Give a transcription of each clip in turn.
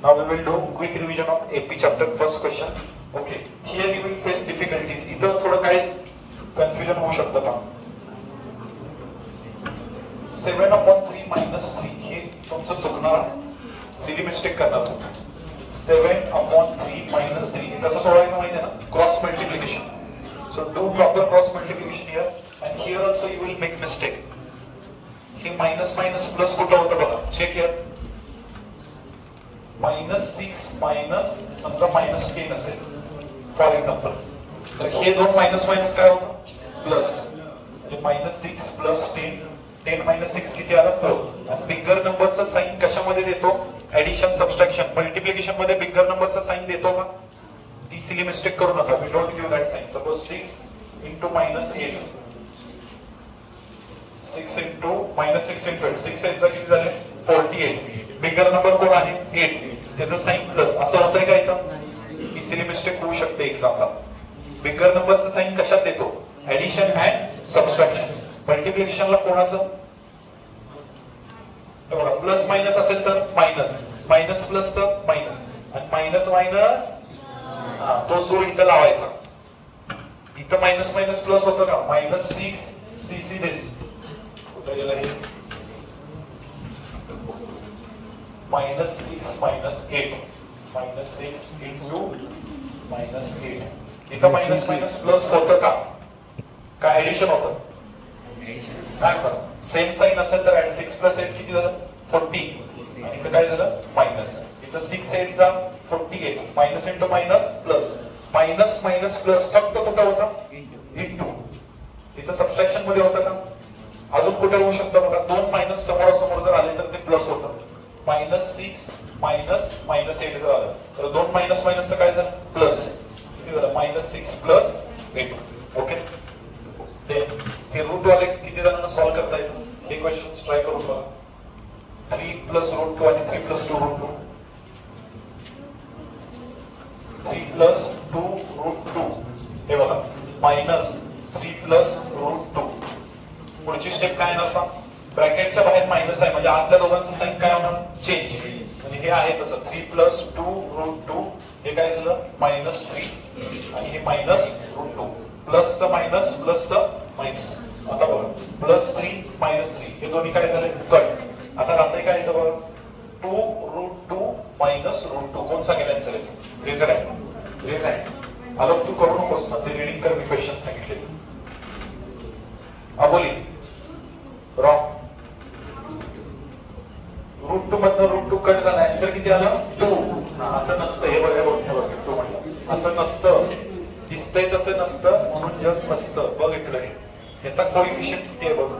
Now we will do quick revision of AP chapter first questions. Okay, here you will face difficulties. इथं थोडं काय confusion होऊ शकतं का? 7/3 minus 3 हे तुमचं चुकणार, सिली मिस्टेक करणार तुम्ही. 7/3 minus 3 हे कसं सोडवायचं माहिती आहे ना? Cross multiplication. So do proper cross multiplication here, and here also you will make mistake. हे मायनस मायनस प्लस कुठं होतं बघा, चेक here. -6 मायनस समजा -10 असेल फॉर एक्झाम्पल, तर हे दोन मायनस मायनस काय होतं प्लस, म्हणजे -6 प्लस 10, 10 - 6 किती आलं 4. आणि बिगर नंबरचा साइन कशामध्ये देतो? ऍडिशन सबट्रॅक्शन मल्टिप्लिकेशन मध्ये बिगर नंबरचा साइन देतो का? ती सिली मिस्टेक करू नका. We don't give that sign. Suppose 6 into -8, 6 into -6 into 8, 6 8 किती झाले 48. बिगर नंबर कोण आहे 8, त्याचं साइन प्लस. असं होतंय का इथं? इझिली मिस्टेक होऊ शकते एक्झामला. बिगर नंबरचं साइन कशात देतो? Addition and subtraction. मल्टिप्लिकेशनला कोणाचं प्लस मायनस असेल तर मायनस, मायनस प्लस तर मायनस, आणि मायनस मायनस तो सूर इथं लावायचा. इथं मायनस मायनस प्लस होतं का? -6 CC दिस कुठे गेलं हे? -6 -8, -6 into -8. इथं मायनस मायनस प्लस होतं का? काय ऍडिशन होतं? काय करा, सेम साइन असेल तर 6 + 8 किती झालं 40, आणि इथं काय झालं मायनस. इथं 6 8 चा 48, minus into minus plus, minus minus plus फक्त कुठं होतं? इंटू. इथं सबट्रॅक्शन मध्ये होतं का? अजून कुठे होऊ शकतं बघा, दोन मायनस समोरासमोर जर आले तर ते प्लस होतं. -6 मायनस -8 जर आलं तर दोन मायनस मायनसचं काय झालं प्लस, किती झालं -6 + 8. ओके, हे रूट वाले किती जणांना सॉल्व्ह करता येतं? हे क्वेश्चन ट्राय करून बघा. 3 + √2 आणि 3 + 2 √2, 3 + 2 √2. हे बघा -3 + √2. पुढची स्टेप काय येणार आता? ब्रॅकेटच्या बाहेर मायनस आहे म्हणजे आतल्या दोघांचं साइन काय होणार? चेंज. आणि हे आहे तसं 3 + 2 √2, हे काय झालं -3, आणि हे -√2. प्लसचं मायनस प्लसचं मायनस. आता बघा +3 -3 हे दोन्ही काय झाले कट. आता राहतंय काय इथं बघा 2 √2 -√2. कोण सांगेल आन्सर याचं? रेझर आहे, रेझर आहे. अलग तू करू नकोस ना, ते रीडिंग कर, मी क्वेश्चन सांगितले. अबोली रॉंग. √2 मधनं √2 कट झाला, आन्सर किती आलं 2. असं नसतं, हे बघा 2 म्हणलं असं नसतं, दिसतंय तसं नसतं, म्हणून जग असतं. बघ इकडे ह्याचा कोएफिशियंट किती आहे बघ,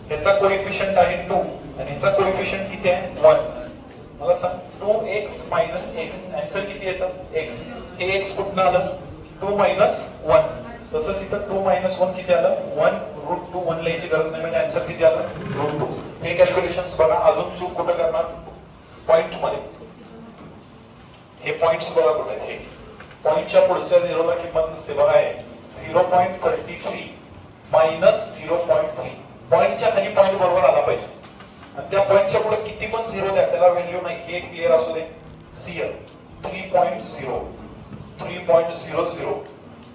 ह्याचा कोएफिशियंट आहे 2 आणि ह्याचा कोएफिशियंट किती आहे 1. मला सांग 2x - x, आन्सर किती येतं x. हे x कुठनं आलं 2 - 1. तसंच इथं 2 - 1 किती आलं 1. √2 1 लिहायची गरज नाही, म्हणजे आन्सर किती आलं √2. हे कॅल्क्युलेशन्स बघा. अजून चूक कुठं करणार? पॉइंट मध्ये. हे पॉइंट्स बघा कुठे आहेत. हे पॉइंटच्या पुढच्या झिरोला किंमत नसते बघा, आहे 0.33 -0.3. पॉइंटच्या खाली पॉइंट बरोबर आला पाहिजे, आणि त्या पॉइंटच्या पुढे किती पण झिरो द्या त्याला व्हॅल्यू नाही. हे क्लिअर असू दे. CL 3.0, 3.00,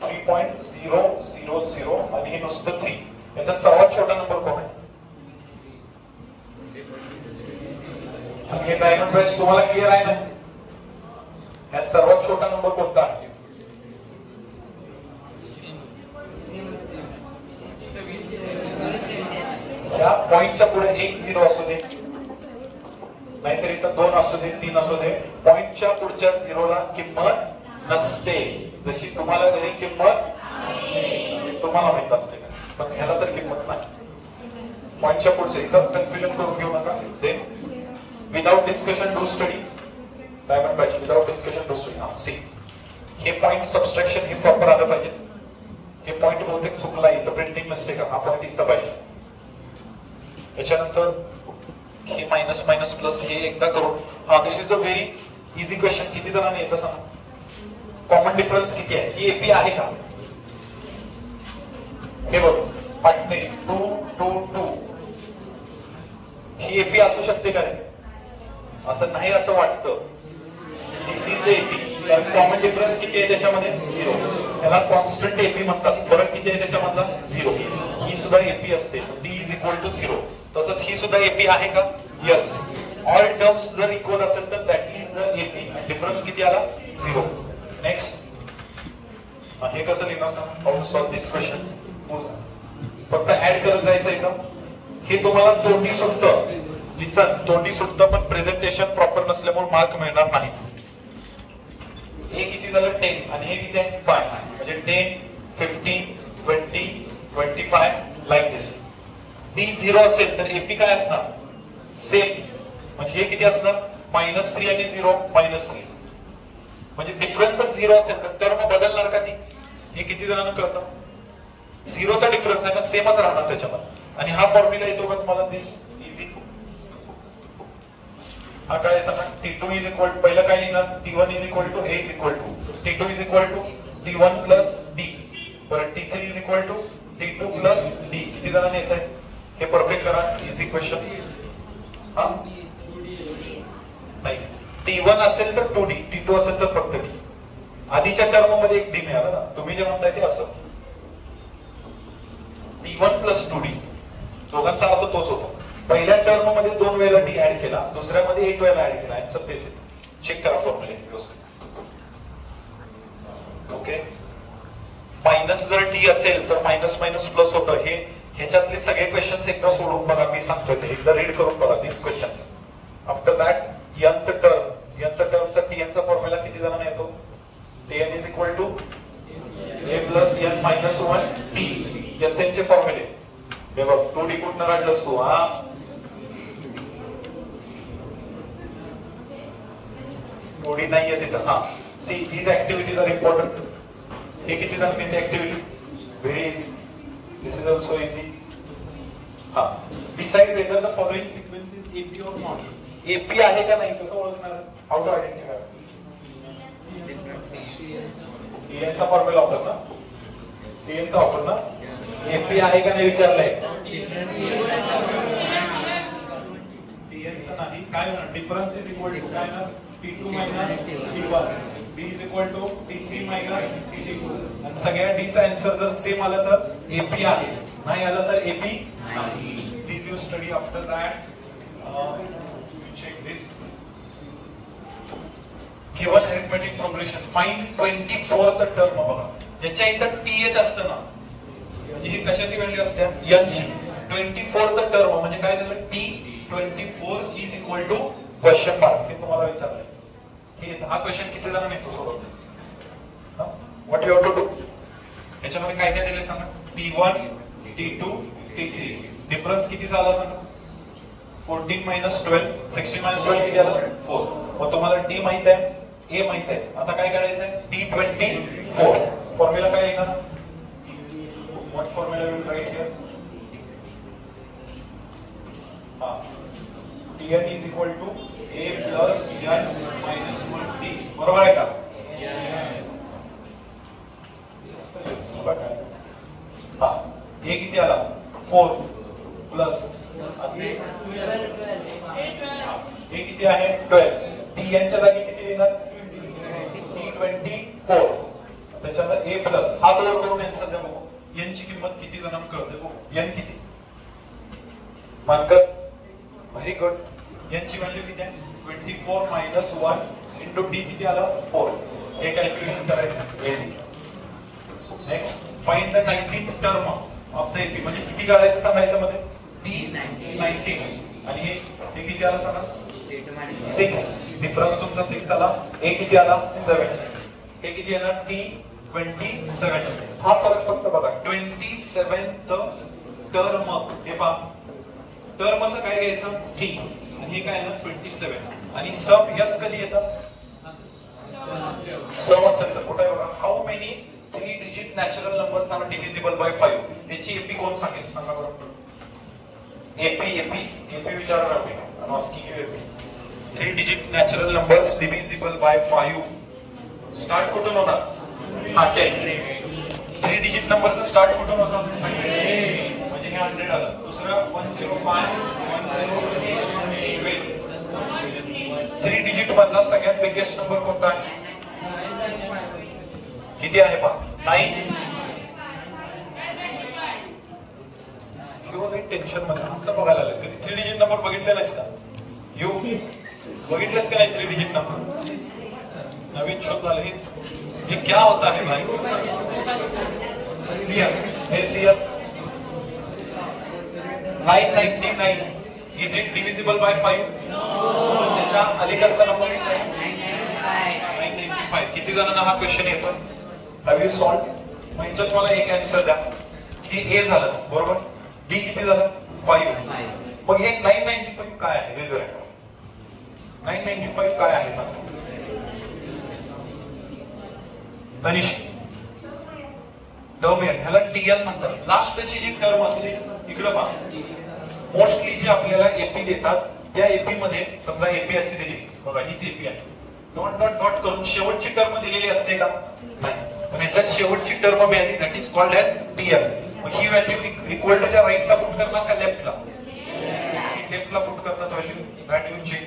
3.000, आणि हे नुसतं 3. याच्यात सर्वात छोटा नंबर कोण आहे? आणि हे डायमंड बॅच तुम्हाला क्लिअर आहे ना? यात सर्वात छोटा नंबर कोणता आहे? या पॉइंटच्या पुढे 1 0 असू दे, नाहीतर इथं 2 असू दे, 3 असू दे, पॉइंटच्या पुढच्या झिरोला किंमत नसते. जशी तुम्हाला घरी किंमत तुम्हाला माहित असते, पण ह्याला तर किंमत नाही. पॉइंटच्या पुढच्या इथं कन्फ्युजन करून घेऊ नका. Then without discussion do study. Diamond batch without discussion do study. See हे पॉइंट सबट्रॅक्शन हे प्रॉपर आलं पाहिजे. हे पॉइंट बहुतेक चुकला, इथं प्रिंटिंग मिस्टेक आहे. हा पॉइंट इथं पाहिजे. त्याच्यानंतर हे मायनस मायनस प्लस हे एकदा करू. This is a very easy question. किती जणांनी येतं सांगा? कॉमन डिफरन्स किती आहे? ही एपी आहे का? हे बघ पाटणे 2 2 2 ही एपी असू शकते का रे? असं नाही असं वाटतं. This is the AP. Common difference किती आहे त्याच्यामध्ये? 0. त्याला कॉन्स्टंट एपी म्हणतात. फरक किती आहे त्याच्यामधला? 0. ही सुद्धा एपी असते. D is equal to 0. तसंच ही सुद्धा एपी आहे का? यस. ऑल टर्म्स जर इक्वल असेल तर that is the AP. Difference किती आला? 0. नेक्स्ट हे कसं लिहिणार सांग? How to solve this question? फक्त ऍड करत जायचं इथं. हे तुम्हाला तोंडी सुटतं. लिसन, तोंडी सुटतं पण प्रेझेंटेशन प्रॉपर नसल्यामुळे मार्क मिळणार नाही. हे किती झालं? 10 आणि हे किती आहे? 5. म्हणजे 10, 15, 20, 25 लाईक दिस. डी 0 असेल तर एपी काय असणार? सेम. म्हणजे हे किती असणार? -3 आणि 0 -3. म्हणजे डिफरन्सच 0 असेल तर टर्म बदलणार का ती? हे किती जणांना कळतं? 0चा डिफरन्स आहे ना, सेमच राहणार त्याच्यामध्ये. आणि हा फॉर्म्युला येतो का तुम्हाला? दिस इझी. हा काय सांगा? T2 इज इक्वल टू, पहिलं काय लिहिणार? T1 is equal to A is equal to T2 is equal to T1 plus D. बरं, T3 is equal to T2 plus D. किती जणांना येत आहे? हे परफेक्ट करा. Easy question. हा नाही, T1 असेल तर 2D, T2 असेल तर फक्त D. आधीच्या टर्म मध्ये एक D मिळाला ना. तुम्ही जे म्हणताय ते असं T1 प्लस 2D. दोघांचा अर्थ तोच होतो. पहिल्या टर्म मध्ये 2 वेळा डी ऍड केला, दुसऱ्यामध्ये 1 वेळा ऍड केला. आन्सर तेच येते. चेक करा फॉर्म्युला व्यवस्थित. ओके. मायनस जर डी असेल तर मायनस मायनस प्लस होतं. हे ह्याच्यातले सगळे क्वेश्चन्स एकदा सोडून बघा. मी सांगतोय ते एकदा रीड करून बघा. This questions. After that nth टर्मचा tnचा फॉर्म्युला किती जणांना येतो? tn is equal to a plus n minus 1 t. sn चे फॉर्म्युले हे बघ. 2d कुठनं काढलंस तू? हा, थोडी नाहीये तिथं. हा, see these activities are important. हे किती जण येते activity? Very easy. This is also easy. हा, decide whether the following sequence is AP or not. AP आहे का नाही कसं ओळखणार? How to identify? टीएन चा फॉर्म्युला वापर ना. टीएन चा वापर ना. एपी आहे का नाही विचारलंय. टीएन चा नाही. काय म्हणा? डिफरन्स इज इक्वल टू काय ना? T2 minus T1. D is equal to T3 minus T2. आणि सगळ्या D चा आन्सर जर सेम आला तर एपी आहे, नाही आला तर एपी नाही. This you study. After that check this. Given arithmetic progression, find 24th term. बघा, ज्याच्या इथं TH असतं ना, म्हणजे ही कशाची व्हॅल्यू असते? n ची. 24th टर्म म्हणजे काय झालं? T24 is equal to question mark. हे तुम्हाला विचारलंय. हा क्वेश्चन किती जणांना येतो सोडवता? What you have to do? याच्यामध्ये काय काय दिले सांगा? T1, T2, T3. डिफरन्स किती झाला सांगा? 14 minus 12, 16 minus 12 किती आलं? 4. मग तुम्हाला D माहित आहे, A माहित आहे. आता काय करायचं आहे? T24. फॉर्म्युला काय लिहिणार? What formula you will write here? Tn is equal to A plus n minus 1D. बरोबर आहे का? Yes. हा, A किती आला? 4 प्लस हे किती आहे? 12. Tn च्या जागी किती लिहिणार? T24. त्याच्यानंतर A प्लस हा दोन करून n सध्या बघू. n ची किंमत किती जणांना कळते बघू. n किती? मार्कर. Very good. n ची व्हॅल्यू किती आहे? 24 मायनस 1 इंटू D किती आला? 4. हे कॅल्क्युलेशन करायचं. Easy. Next, find the 19th term of the AP. म्हणजे किती काढायचं सांगायचं मध्ये? T19. आणि हे किती आला सांगा? 6. डिफरन्स तुमचा 6 आला. A किती आला? 7. हे किती येणार? T27. हा फरक फक्त बघा. 27th term. हे पहा, टर्मचं काय घ्यायचं? T. आणि हे काय येणार? 27. आणि सम यस कधी येतं? सम असेल तर कुठे बघा. How many 3 digit natural numbers are divisible by 5. त्याची एपी कोण सांगेल सांगा बरं. एपी विचारणार मी. I'm asking you AP. 3 digit natural numbers divisible by 5. Start कुठून होणार? हा 10. 3 digit नंबरचं स्टार्ट कुठून होतं? म्हणजे हे 100 आलं. दुसरं 105, 108. मधला सगळ्यात बिगेस्ट नंबर कोणता आहे? किती आहे पहा? 9. टेन्शन मध्ये असं बघायला लागलं. कधी 3 डिजिट नंबर बघितलेलास का? यू बघितलेस का नाही 3 डिजिट नंबर? नवीन शब्द आले. ये क्या होता है भाई? सीएल. हे CL 999. Is it divisible by 5? त्याच्या अलीकडचा नंबर 995. किती जणांना हा क्वेश्चन येतो? Have you solve? मग ह्याच्यात मला एक आन्सर द्या. हे ए झालं बरोबर. बी किती झालं? 5. मग हे 995 काय आहे? रिझल्ट 995 काय आहे सांग तनिष. डोमेन ह्याला टीएल म्हणतात. लास्टची जी टर्म असते इकडे पहा. मोस्टली जे आपल्याला एपी देतात त्या एपी मध्ये समजा एपी अशी दिली बघा, हीच एपी आहे. डॉट डॉट डॉट करून शेवटची टर्म दिलेली असते का? नाही. पण याच्यात शेवटची टर्म मिळाली that is called as TL. ही व्हॅल्यू इक्वल टू च्या राईटला पुट करणार का लेफ्टला? लेफ्टला पुट करतात value. That you check.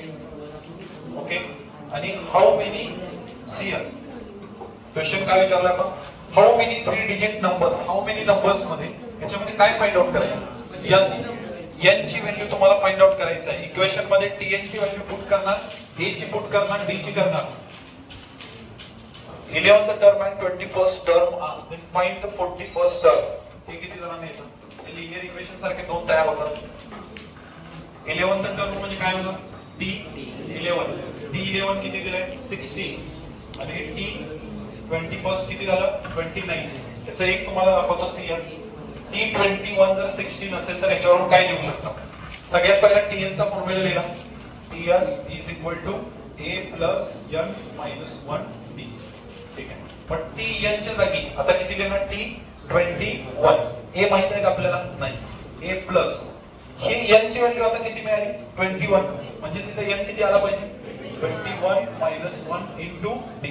Okay. आणि हाऊ मेनी सीएल क्वेश्चन काय विचारला का? How many 3 digit numbers. How many numbers मध्ये याच्यामध्ये काय फाइंड आउट करायचं? एन ची व्हॅल्यू तुम्हाला फाइंड आउट करायचं आहे. इक्वेशन मध्ये टीएन ची व्हॅल्यू पुट करणार, ए ची पुट करणार, डी ची करणार. 11th term and 21st term. Then find the 41st term. हे किती जणांना येतं? लिनियर इक्वेशन सारखे दोन तयार होतात. 11th टर्म म्हणजे काय होतं? D11. D11 किती दिलंय? 60. आणि T21 किती झालं? 29. याचा एक तुम्हाला दाखवतो सीएन. T21 जर 16 असेल तर याच्यावरून काय लिहू शकता? सगळ्यात पहिला टीएन चा फॉर्म्युला लिहा. TN is equal to A plus N minus 1 D. ठीक आहे. पण टीएन च्या जागी आता किती लिहिणार? T21. ए माहित आहे का आपल्याला? नाही. ए प्लस हे एन ची व्हॅल्यू आता किती मिळाली? 21. म्हणजे इथे एन किती आला पाहिजे? 21 minus 1 into D.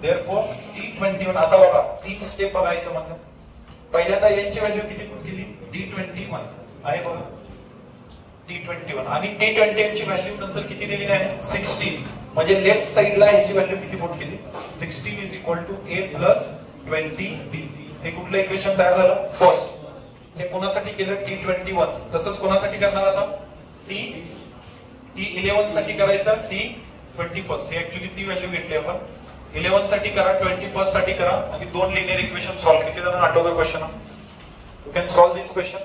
Therefore T21. आता बघा 3 स्टेप बघायचं म्हणजे पहिल्यांदा एन ची व्हॅल्यू किती पुट केली? T21 आहे बघा. T21 आणि T21 ची व्हॅल्यू नंतर किती दिलेली आहे? 16. म्हणजे लेफ्ट साइडला ह्याची व्हॅल्यू किती पुट केली? 16 is equal to A plus 20 D. हे कुठलं इक्वेशन तयार झालं? फर्स्ट. हे कोणासाठी केलं? T21. तसंच कोणासाठी करणार आता? T11 साठी करायचं. T21 हे ऍक्च्युअली ती व्हॅल्यू घेतली आपण. 11 साठी करा, 21 साठी करा आणि दोन लिनियर इक्वेशन सॉल्व. किती जण आठवतं question? You can solve this question.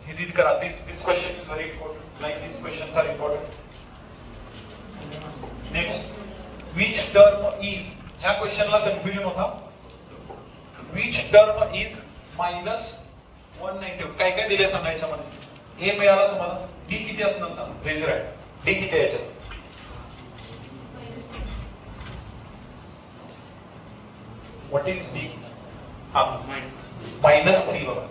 हे रीड करा. This question is very important. Like this questions are important. Next, which term is, ह्या क्वेश्चनला कन्फ्युजन होता. which term is minus 190. काय काय दिले सांगायच्या मध्ये? ए मिळाला तुम्हाला. डी किती असणार सांग? Raise right. डी किती आहे याच्यात? What is D? -3 बघा.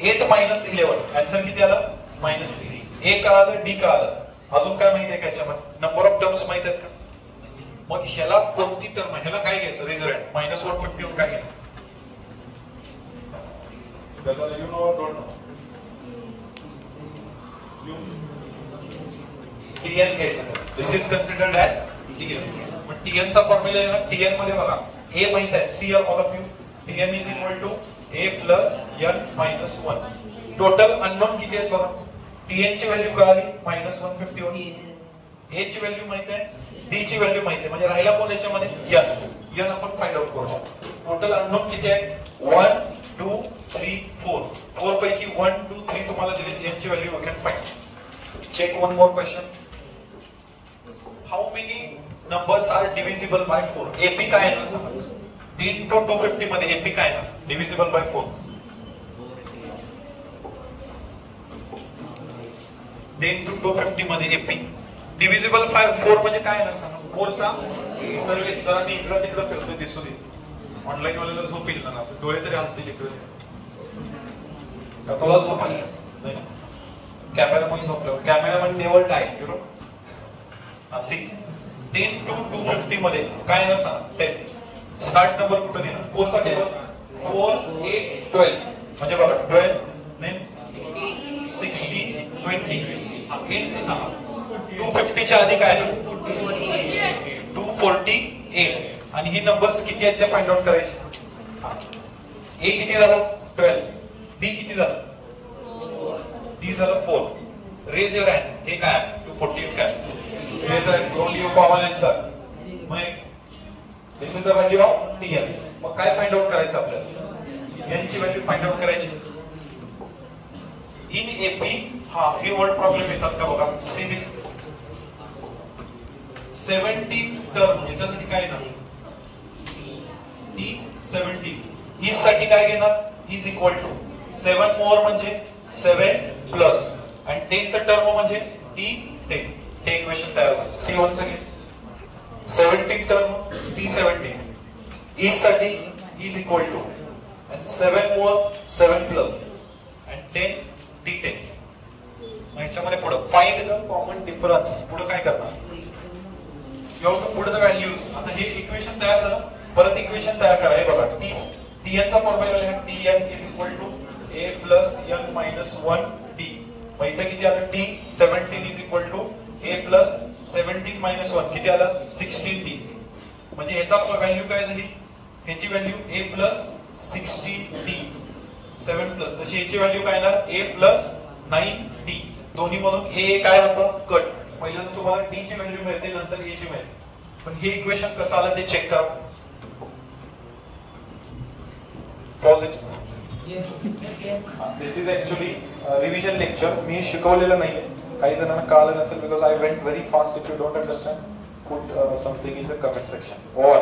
8 minus 11. आन्सर किती आला? -3. ए कळालं, डी कळालं. अजून काय माहिती आहे का याच्यामध्ये? नंबर ऑफ टर्म्स माहित आहेत का? मग ह्याला कोणती टर्म आहे? ह्याला काय घ्यायचं? रिझल्ट -150 काय घ्यायचं? You know or don't know? TN घ्यायचं. This is considered as TN. पण TN चा फॉर्म्युला आहे ना, TN मध्ये बघा. A माहित आहे, CL all of you. TN is equal to A plus N minus 1. Total unknown किती आहेत बघा. TN ची व्हॅल्यू कळाली -151. A ची व्हॅल्यू माहित आहे, D ची व्हॅल्यू माहित आहे. म्हणजे राहिला कोण याच्यामध्ये? N आपण फाइंड आउट करू शकतो. टोटल अननोन किती आहे? 1 2 3 4. 4 पैकी 1 2 3 तुम्हाला दिले. N ची value you can find. Check one more question. How many numbers are divisible by 4? AP काय आहे ना सांगा. 3 to 250 मध्ये AP काय आहे ना? Divisible by 4. 3 to 250 मध्ये AP divisible by 4 म्हणजे काय आहे ना सांगा. 4 चा सर्विस जरा मी इकडे तिकडे फिरतोय दिसू दे. ऑनलाईन वाल्याला झोप येईल ना, असं डोळे तरी हलतील इकडे का? तुला झोप आली नाही? कॅमेरामन झोपलो. Cameraman never tie you know. असे 10 to 250 मध्ये काय येणार सांग? 10. स्टार्ट नंबर कुठे येणार? 4 चा टेबल 4 8 12. म्हणजे बघा 12 देन 60 20. हा 8 चं सांगा. 250 च्या आधी काय आहे? 248 आणि हे नंबर्स किती आहेत ते फाइंड आउट करायचे. ए किती झालं 12, बी किती झालं डी झालं 4. Raise your hand. हे काय 248 काय raise your hand. Don't give common answer. मग this is the value of TN. मग काय फाइंड आउट करायचं आपल्याला एन ची व्हॅल्यू फाइंड आउट करायची. इन एपी हा हे वर्ड प्रॉब्लेम येतात का बघा. सिरीज 17 टर्म याच्यासाठी काय ना टी 17 इज साठी काय घेणार इज इक्वल टू 7 मोर म्हणजे 7 प्लस आणि 10th टर्म म्हणजे टी 10. हे इक्वेशन तयार झालं. See once again 17 term T 17 is साठी is equal to and 7 more 7 plus and 10 d10. ह्याच्यामध्ये पुढे फाइंड द कॉमन डिफरन्स. पुढे काय करणार you have to put the values. आता हे इक्वेशन तयार झालं. परत इक्वेशन तयार करा. हे बघा tn चा फॉर्म्युला लिहा. tn is equal to a plus n minus 1 d. मग इथे किती आलं t 17 is equal to a plus 17 minus 1 किती आलं 16d. म्हणजे ह्याचा व्हॅल्यू काय झाली ह्याची value a plus 16d 7 plus. तशी याची व्हॅल्यू काय येणार a प्लस 9d. दोन्ही मधून a काय होतं कट. पहिल्यांदा तुम्हाला d ची व्हॅल्यू मिळते नंतर a ची मिळते. पण हे इक्वेशन कसं आलं ते चेक करा. Positive. This is actually revision lecture. मी शिकवलेलं नाहीये. काही जणांना कळालं नसेल because I went very fast. If you don't understand put something in the comment section. और